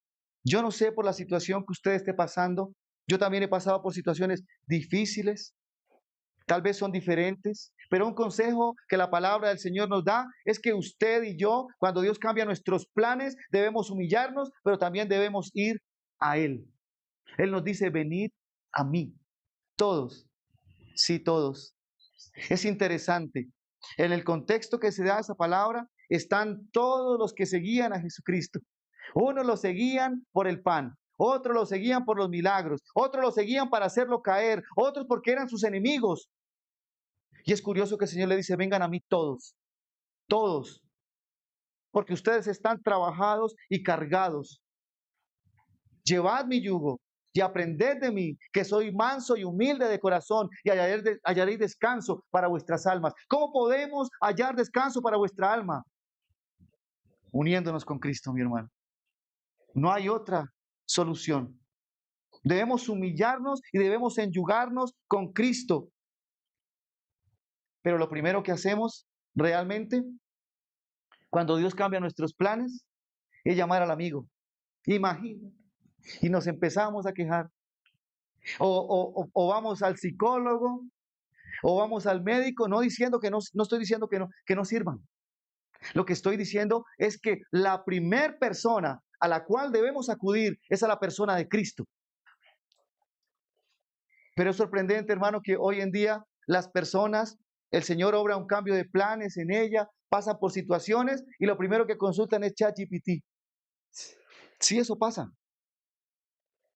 yo no sé por la situación que usted esté pasando. Yo también he pasado por situaciones difíciles. Tal vez son diferentes, pero un consejo que la palabra del Señor nos da es que usted y yo, cuando Dios cambia nuestros planes, debemos humillarnos, pero también debemos ir a Él. Él nos dice, venid a mí. Todos, sí, todos. Es interesante. En el contexto que se da esa palabra, están todos los que seguían a Jesucristo. Unos lo seguían por el pan, otros lo seguían por los milagros, otros lo seguían para hacerlo caer, otros porque eran sus enemigos. Y es curioso que el Señor le dice, vengan a mí todos, todos, porque ustedes están trabajados y cargados. Llevad mi yugo y aprended de mí, que soy manso y humilde de corazón, y hallaréis descanso para vuestras almas. ¿Cómo podemos hallar descanso para vuestra alma? Uniéndonos con Cristo, mi hermano. No hay otra solución. Debemos humillarnos y debemos enyugarnos con Cristo. Pero lo primero que hacemos realmente, cuando Dios cambia nuestros planes, es llamar al amigo. Imagínate. Y nos empezamos a quejar. O vamos al psicólogo, o vamos al médico, no diciendo que no estoy diciendo que no sirvan. Lo que estoy diciendo es que la primer persona a la cual debemos acudir es a la persona de Cristo. Pero es sorprendente, hermano, que hoy en día las personas, el Señor obra un cambio de planes en ella, pasan por situaciones y lo primero que consultan es ChatGPT. Sí, eso pasa.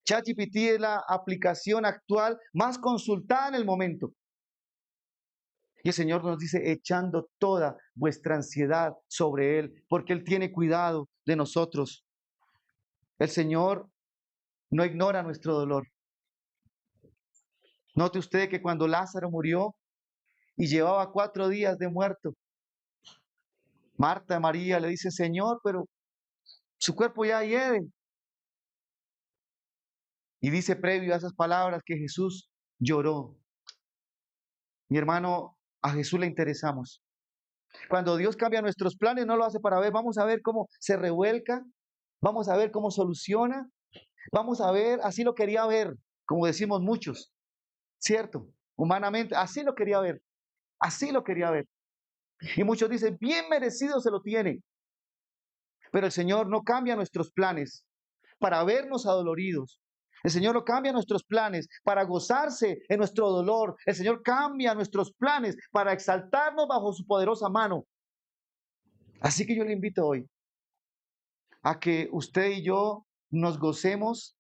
ChatGPT es la aplicación actual más consultada en el momento. Y el Señor nos dice, echando toda vuestra ansiedad sobre Él, porque Él tiene cuidado de nosotros. El Señor no ignora nuestro dolor. Note usted que cuando Lázaro murió y llevaba 4 días de muerto, Marta, María le dice, Señor, pero su cuerpo ya hiede. Y dice previo a esas palabras que Jesús lloró. Mi hermano, a Jesús le interesamos. Cuando Dios cambia nuestros planes, no lo hace para ver, vamos a ver cómo se revuelca, vamos a ver cómo soluciona, vamos a ver, así lo quería ver, como decimos muchos, ¿cierto? Humanamente, así lo quería ver, así lo quería ver. Y muchos dicen, bien merecido se lo tiene. Pero el Señor no cambia nuestros planes para vernos adoloridos. El Señor no cambia nuestros planes para gozarse en nuestro dolor. El Señor cambia nuestros planes para exaltarnos bajo su poderosa mano. Así que yo le invito hoy a que usted y yo nos gocemos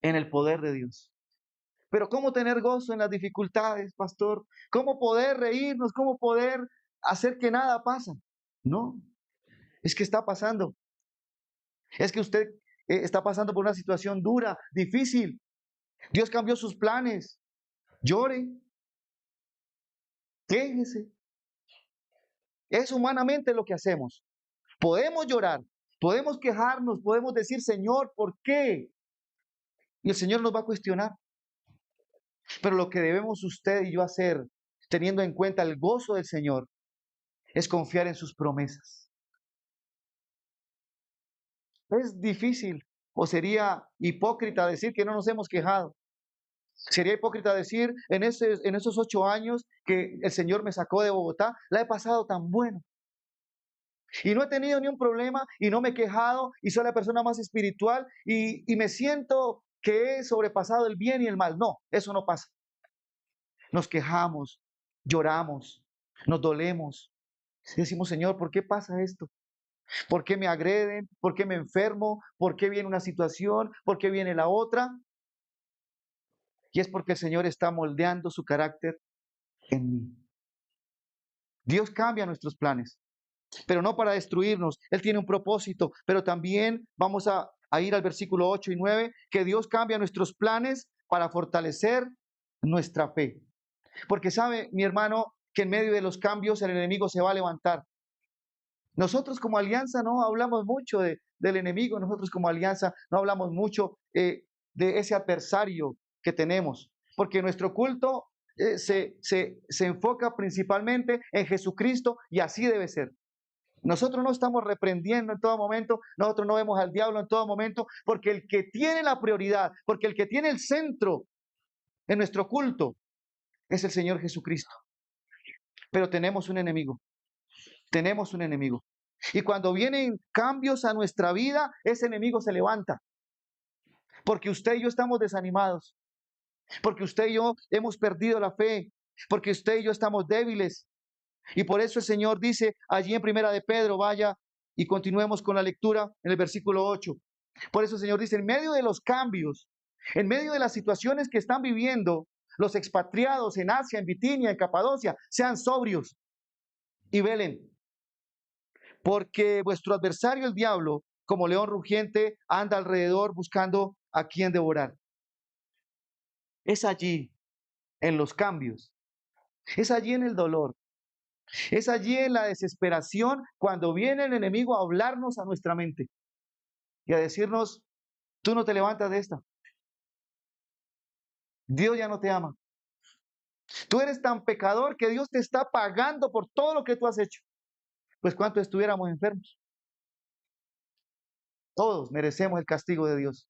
en el poder de Dios. Pero ¿cómo tener gozo en las dificultades, pastor? ¿Cómo poder reírnos? ¿Cómo poder hacer que nada pasa? No, es que está pasando. Es que usted está pasando por una situación dura, difícil. Dios cambió sus planes. Llore, quéjese. Es humanamente lo que hacemos. Podemos llorar, podemos quejarnos, podemos decir, Señor, ¿por qué? Y el Señor nos va a cuestionar. Pero lo que debemos usted y yo hacer, teniendo en cuenta el gozo del Señor, es confiar en sus promesas. Es difícil o sería hipócrita decir que no nos hemos quejado. Sería hipócrita decir en esos 8 años que el Señor me sacó de Bogotá, la he pasado tan bueno. Y no he tenido ni un problema y no me he quejado y soy la persona más espiritual y me siento que he sobrepasado el bien y el mal. No, eso no pasa. Nos quejamos, lloramos, nos dolemos. Decimos, Señor, ¿por qué pasa esto? ¿Por qué me agreden? ¿Por qué me enfermo? ¿Por qué viene una situación? ¿Por qué viene la otra? Y es porque el Señor está moldeando su carácter en mí. Dios cambia nuestros planes, pero no para destruirnos. Él tiene un propósito, pero también vamos a ir al versículo 8 y 9, que Dios cambia nuestros planes para fortalecer nuestra fe. Porque sabe, mi hermano, que en medio de los cambios el enemigo se va a levantar. Nosotros como alianza no hablamos mucho del enemigo, nosotros como alianza no hablamos mucho de ese adversario que tenemos, porque nuestro culto se enfoca principalmente en Jesucristo y así debe ser. Nosotros no estamos reprendiendo en todo momento, nosotros no vemos al diablo en todo momento, porque el que tiene la prioridad, porque el que tiene el centro en nuestro culto es el Señor Jesucristo. Pero tenemos un enemigo. Y cuando vienen cambios a nuestra vida, ese enemigo se levanta. Porque usted y yo estamos desanimados. Porque usted y yo hemos perdido la fe. Porque usted y yo estamos débiles. Y por eso el Señor dice allí en Primera de Pedro, vaya y continuemos con la lectura en el versículo 8. Por eso el Señor dice, en medio de los cambios, en medio de las situaciones que están viviendo los expatriados en Asia, en Bitinia, en Capadocia, sean sobrios y velen. Porque vuestro adversario, el diablo, como león rugiente, anda alrededor buscando a quien devorar. Es allí, en los cambios, es allí en el dolor, es allí en la desesperación cuando viene el enemigo a hablarnos a nuestra mente y a decirnos, tú no te levantas de esta, Dios ya no te ama, tú eres tan pecador que Dios te está pagando por todo lo que tú has hecho. Pues cuánto estuviéramos enfermos, todos merecemos el castigo de Dios.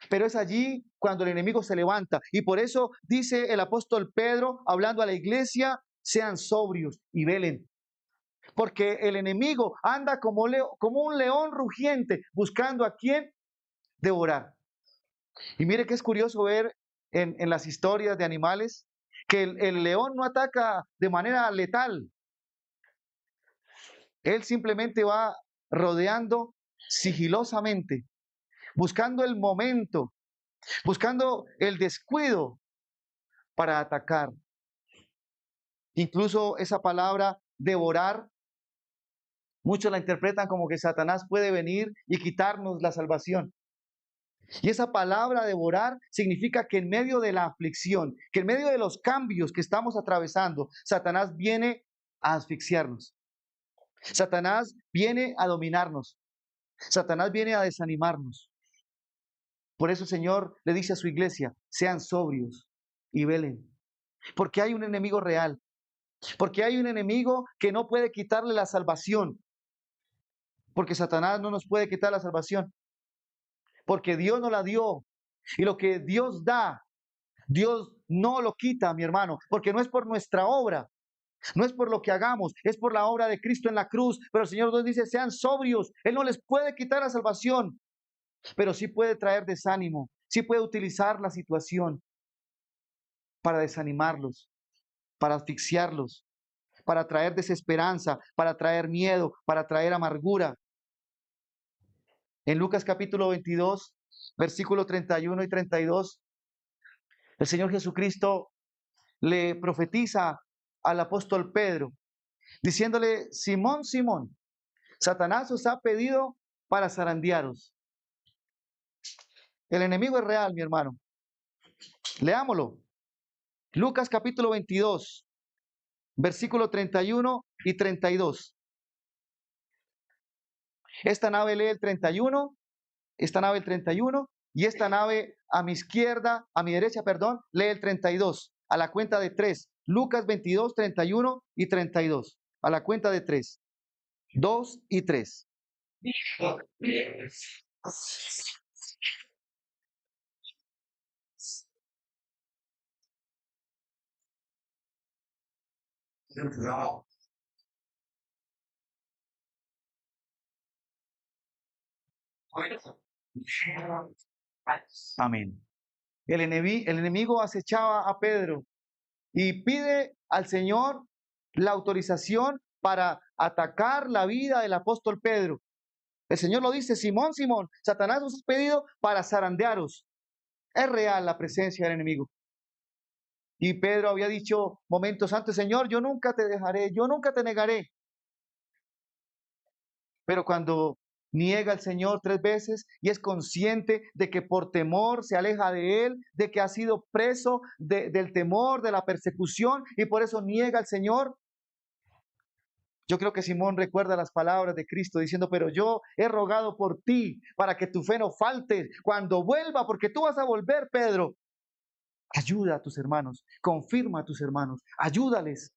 Pero es allí cuando el enemigo se levanta. Y por eso dice el apóstol Pedro, hablando a la iglesia, sean sobrios y velen. Porque el enemigo anda como un león rugiente buscando a quien devorar. Y mire que es curioso ver en las historias de animales que el león no ataca de manera letal. Él simplemente va rodeando sigilosamente, buscando el momento, buscando el descuido para atacar. Incluso esa palabra devorar, muchos la interpretan como que Satanás puede venir y quitarnos la salvación. Y esa palabra devorar significa que en medio de la aflicción, que en medio de los cambios que estamos atravesando, Satanás viene a asfixiarnos. Satanás viene a dominarnos. Satanás viene a desanimarnos. Por eso el Señor le dice a su iglesia, sean sobrios y velen. Porque hay un enemigo real. Porque hay un enemigo que no puede quitarle la salvación. Porque Satanás no nos puede quitar la salvación. Porque Dios nos la dio. Y lo que Dios da, Dios no lo quita, mi hermano. Porque no es por nuestra obra. No es por lo que hagamos, es por la obra de Cristo en la cruz. Pero el Señor nos dice, sean sobrios. Él no les puede quitar la salvación. Pero sí puede traer desánimo. Sí puede utilizar la situación para desanimarlos, para asfixiarlos, para traer desesperanza, para traer miedo, para traer amargura. En Lucas capítulo 22, versículos 31 y 32, El Señor Jesucristo le profetiza al apóstol Pedro, diciéndole: Simón, Simón, Satanás os ha pedido para zarandearos. El enemigo es real, mi hermano. Leámoslo. Lucas capítulo 22, versículo 31 y 32. Esta nave lee el 31, esta nave el 31, y esta nave a mi izquierda, a mi derecha, perdón, lee el 32. A la cuenta de 3. Lucas 22, 31 y 32. A la cuenta de 3. 2 y 3. Amén. El enemigo acechaba a Pedro y pide al Señor la autorización para atacar la vida del apóstol Pedro. El Señor lo dice: Simón, Simón, Satanás os ha pedido para zarandearos. Es real la presencia del enemigo. Y Pedro había dicho momentos antes: Señor, yo nunca te dejaré, yo nunca te negaré. Pero cuando niega al Señor 3 veces y es consciente de que por temor se aleja de Él, de que ha sido preso del temor, de la persecución, y por eso niega al Señor, yo creo que Simón recuerda las palabras de Cristo diciendo: pero yo he rogado por ti para que tu fe no falte cuando vuelva, porque tú vas a volver, Pedro. Ayuda a tus hermanos, confirma a tus hermanos, ayúdales.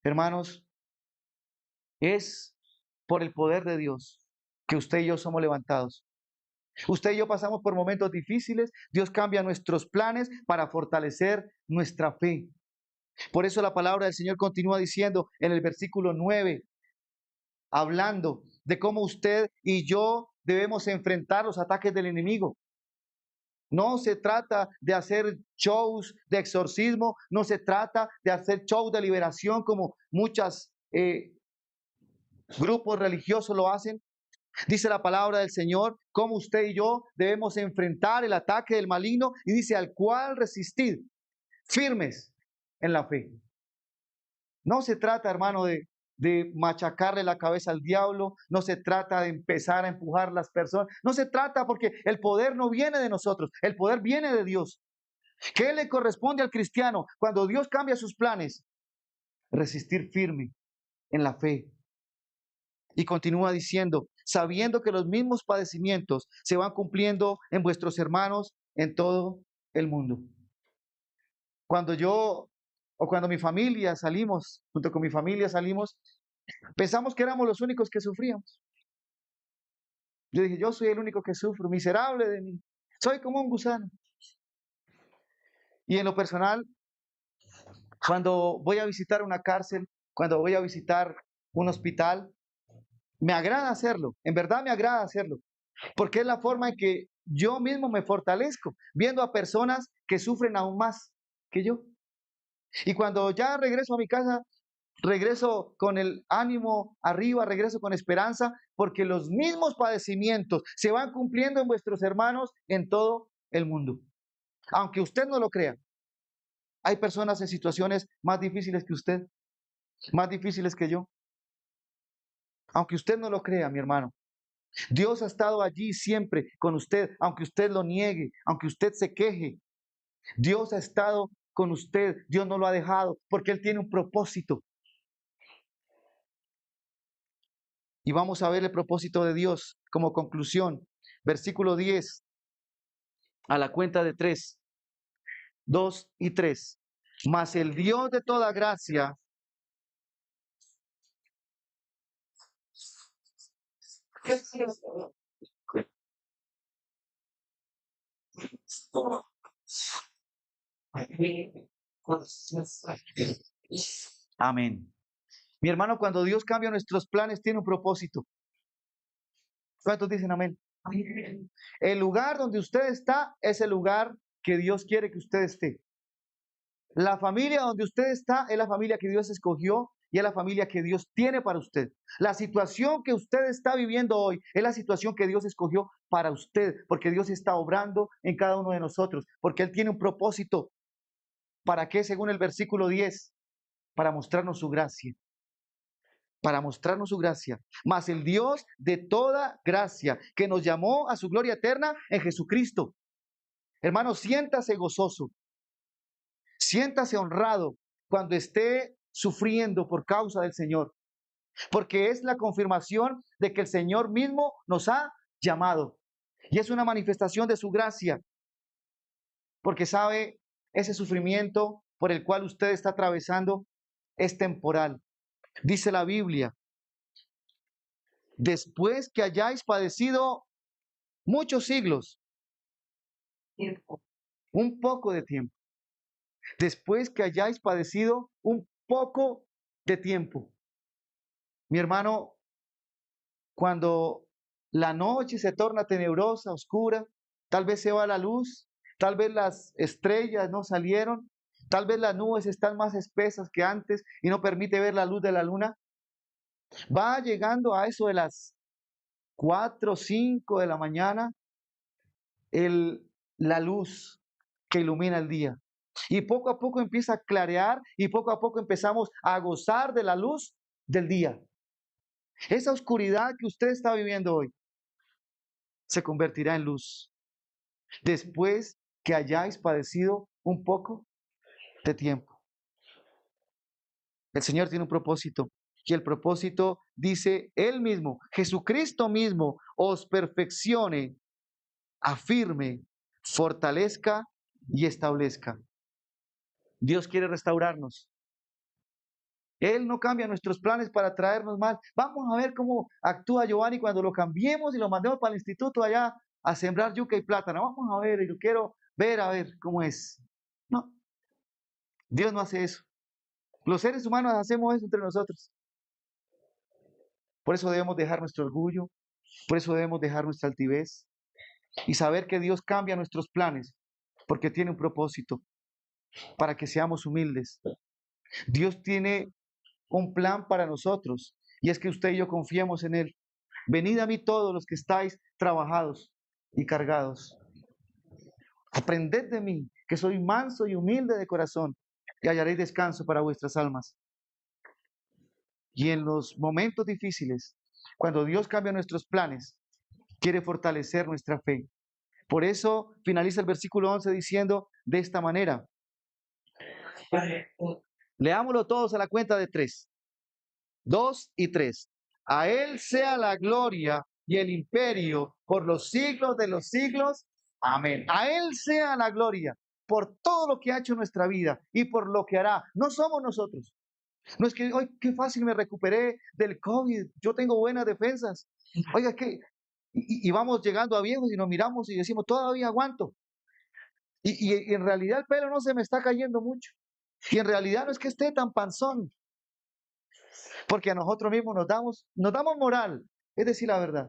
Hermanos, es por el poder de Dios que usted y yo somos levantados. Usted y yo pasamos por momentos difíciles. Dios cambia nuestros planes para fortalecer nuestra fe. Por eso la palabra del Señor continúa diciendo en el versículo 9, hablando de cómo usted y yo debemos enfrentar los ataques del enemigo. No se trata de hacer shows de exorcismo, no se trata de hacer shows de liberación como muchos grupos religiosos lo hacen. Dice la palabra del Señor cómo usted y yo debemos enfrentar el ataque del maligno, y dice: al cual resistir firmes en la fe. No se trata, hermano, de machacarle la cabeza al diablo, no se trata de empezar a empujar las personas, no se trata, porque el poder no viene de nosotros, el poder viene de Dios. ¿Qué le corresponde al cristiano cuando Dios cambia sus planes? Resistir firme en la fe. Y continúa diciendo: sabiendo que los mismos padecimientos se van cumpliendo en vuestros hermanos en todo el mundo. Cuando yo o cuando mi familia salimos, junto con mi familia salimos, pensamos que éramos los únicos que sufríamos. Yo dije: yo soy el único que sufro, miserable de mí, soy como un gusano. Y en lo personal, cuando voy a visitar una cárcel, cuando voy a visitar un hospital, me agrada hacerlo, en verdad me agrada hacerlo, porque es la forma en que yo mismo me fortalezco, viendo a personas que sufren aún más que yo. Y cuando ya regreso a mi casa, regreso con el ánimo arriba, regreso con esperanza, porque los mismos padecimientos se van cumpliendo en vuestros hermanos en todo el mundo. Aunque usted no lo crea, hay personas en situaciones más difíciles que usted, más difíciles que yo. Aunque usted no lo crea, mi hermano, Dios ha estado allí siempre con usted, aunque usted lo niegue, aunque usted se queje. Dios ha estado con usted, Dios no lo ha dejado, porque Él tiene un propósito. Y vamos a ver el propósito de Dios como conclusión. Versículo 10, a la cuenta de 3, 2 y 3. Mas el Dios de toda gracia, amén. Mi hermano, cuando Dios cambia nuestros planes, tiene un propósito. ¿Cuántos dicen amén? El lugar donde usted está es el lugar que Dios quiere que usted esté. La familia donde usted está es la familia que Dios escogió y es la familia que Dios tiene para usted. La situación que usted está viviendo hoy es la situación que Dios escogió para usted, porque Dios está obrando en cada uno de nosotros, porque Él tiene un propósito. ¿Para qué? Según el versículo 10, para mostrarnos su gracia, para mostrarnos su gracia. Mas el Dios de toda gracia, que nos llamó a su gloria eterna en Jesucristo. Hermano, siéntase gozoso, siéntase honrado cuando esté sufriendo por causa del Señor, porque es la confirmación de que el Señor mismo nos ha llamado. Y es una manifestación de su gracia, porque sabe, ese sufrimiento por el cual usted está atravesando es temporal. Dice la Biblia, después que hayáis padecido muchos siglos, un poco de tiempo, después que hayáis padecido un poco de tiempo. Mi hermano, cuando la noche se torna tenebrosa, oscura, tal vez se va la luz, tal vez las estrellas no salieron, tal vez las nubes están más espesas que antes y no permite ver la luz de la luna. Va llegando a eso de las 4 o 5 de la mañana la luz que ilumina el día. Y poco a poco empieza a clarear y poco a poco empezamos a gozar de la luz del día. Esa oscuridad que usted está viviendo hoy se convertirá en luz después que hayáis padecido un poco de tiempo. El Señor tiene un propósito y el propósito dice Él mismo, Jesucristo mismo, os perfeccione, afirme, fortalezca y establezca. Dios quiere restaurarnos. Él no cambia nuestros planes para traernos mal. Vamos a ver cómo actúa Giovanni cuando lo cambiemos y lo mandemos para el instituto allá a sembrar yuca y plátano. Vamos a ver, y yo quiero ver a ver cómo es. No, Dios no hace eso. Los seres humanos hacemos eso entre nosotros. Por eso debemos dejar nuestro orgullo, por eso debemos dejar nuestra altivez y saber que Dios cambia nuestros planes porque tiene un propósito para que seamos humildes. Dios tiene un plan para nosotros y es que usted y yo confiemos en Él. Venid a mí todos los que estáis trabajados y cargados. Aprended de mí, que soy manso y humilde de corazón, y hallaréis descanso para vuestras almas. Y en los momentos difíciles, cuando Dios cambia nuestros planes, quiere fortalecer nuestra fe. Por eso finaliza el versículo 11 diciendo de esta manera. Leámoslo todos a la cuenta de 3. 2 y 3. A Él sea la gloria y el imperio por los siglos de los siglos. Amén. A Él sea la gloria por todo lo que ha hecho en nuestra vida y por lo que hará. No somos nosotros. No es que, hoy qué fácil me recuperé del COVID, yo tengo buenas defensas. Oiga, que y vamos llegando a viejos y nos miramos y decimos, todavía aguanto. Y en realidad el pelo no se me está cayendo mucho. Y en realidad no es que esté tan panzón, porque a nosotros mismos nos damos moral, es decir, la verdad.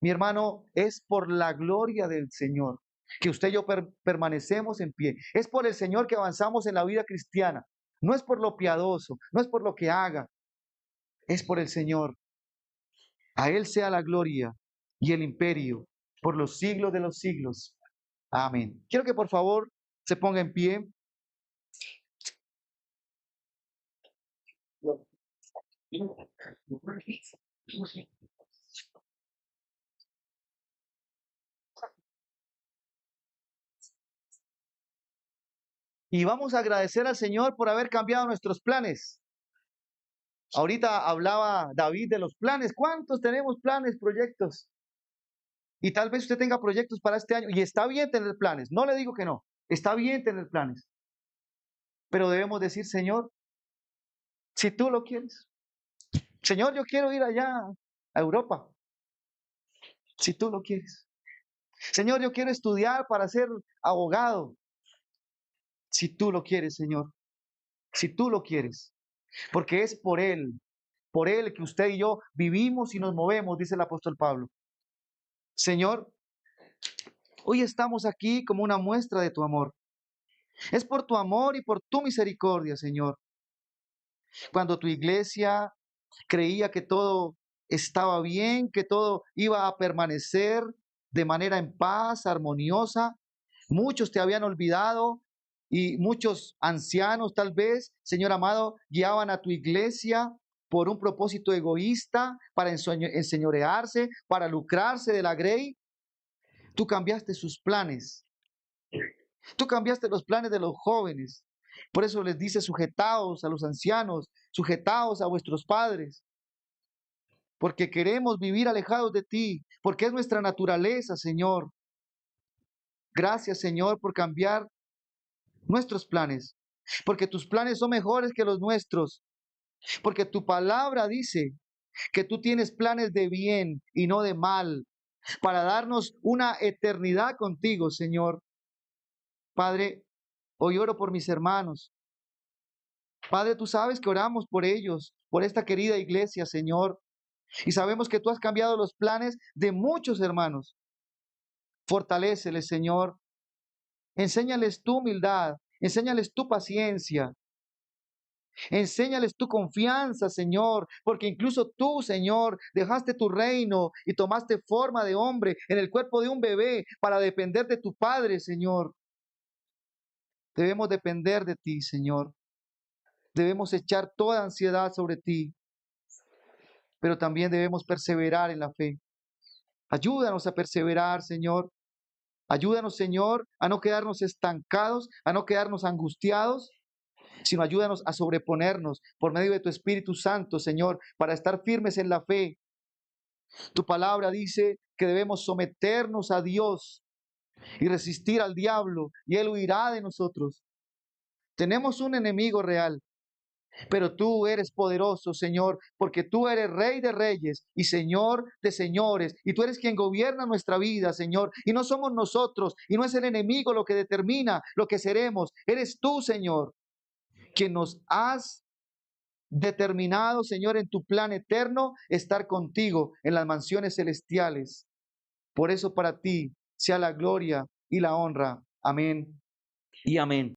Mi hermano, es por la gloria del Señor que usted y yo permanecemos en pie. Es por el Señor que avanzamos en la vida cristiana. No es por lo piadoso, no es por lo que haga, es por el Señor. A Él sea la gloria y el imperio por los siglos de los siglos. Amén. Quiero que por favor se ponga en pie. Y vamos a agradecer al Señor por haber cambiado nuestros planes. Ahorita hablaba David de los planes. ¿Cuántos tenemos planes, proyectos? Y tal vez usted tenga proyectos para este año. Y está bien tener planes. No le digo que no. Está bien tener planes. Pero debemos decir, Señor, si tú lo quieres. Señor, yo quiero ir allá a Europa. Si tú lo quieres. Señor, yo quiero estudiar para ser abogado. Si tú lo quieres, Señor. Si tú lo quieres. Porque es por Él que usted y yo vivimos y nos movemos, dice el apóstol Pablo. Señor, hoy estamos aquí como una muestra de tu amor. Es por tu amor y por tu misericordia, Señor, Cuando tu iglesia creía que todo estaba bien, que todo iba a permanecer de manera en paz, armoniosa, muchos te habían olvidado y muchos ancianos tal vez, Señor amado, guiaban a tu iglesia por un propósito egoísta, para enseñorearse, para lucrarse de la grey. Tú cambiaste sus planes. Tú cambiaste los planes de los jóvenes. Por eso les dice, sujetaos a los ancianos, sujetaos a vuestros padres, porque queremos vivir alejados de ti, porque es nuestra naturaleza, Señor. Gracias, Señor, por cambiar nuestros planes, porque tus planes son mejores que los nuestros, porque tu palabra dice que tú tienes planes de bien y no de mal, para darnos una eternidad contigo, Señor. Padre, hoy oro por mis hermanos. Padre, tú sabes que oramos por ellos, por esta querida iglesia, Señor, y sabemos que tú has cambiado los planes de muchos hermanos. Fortaléceles, Señor. Enséñales tu humildad, enséñales tu paciencia, enséñales tu confianza, Señor, porque incluso tú, Señor, dejaste tu reino y tomaste forma de hombre en el cuerpo de un bebé para depender de tu Padre, Señor. Debemos depender de ti, Señor. Debemos echar toda ansiedad sobre ti, pero también debemos perseverar en la fe. Ayúdanos a perseverar, Señor. Ayúdanos, Señor, a no quedarnos estancados, a no quedarnos angustiados, sino ayúdanos a sobreponernos por medio de tu Espíritu Santo, Señor, para estar firmes en la fe. Tu palabra dice que debemos someternos a Dios y resistir al diablo, y él huirá de nosotros. Tenemos un enemigo real, pero tú eres poderoso, Señor, porque tú eres Rey de reyes y Señor de señores, y tú eres quien gobierna nuestra vida, Señor, y no somos nosotros, y no es el enemigo lo que determina lo que seremos, eres tú, Señor, quien nos has determinado, Señor, en tu plan eterno, estar contigo en las mansiones celestiales. Por eso para ti sea la gloria y la honra. Amén y amén.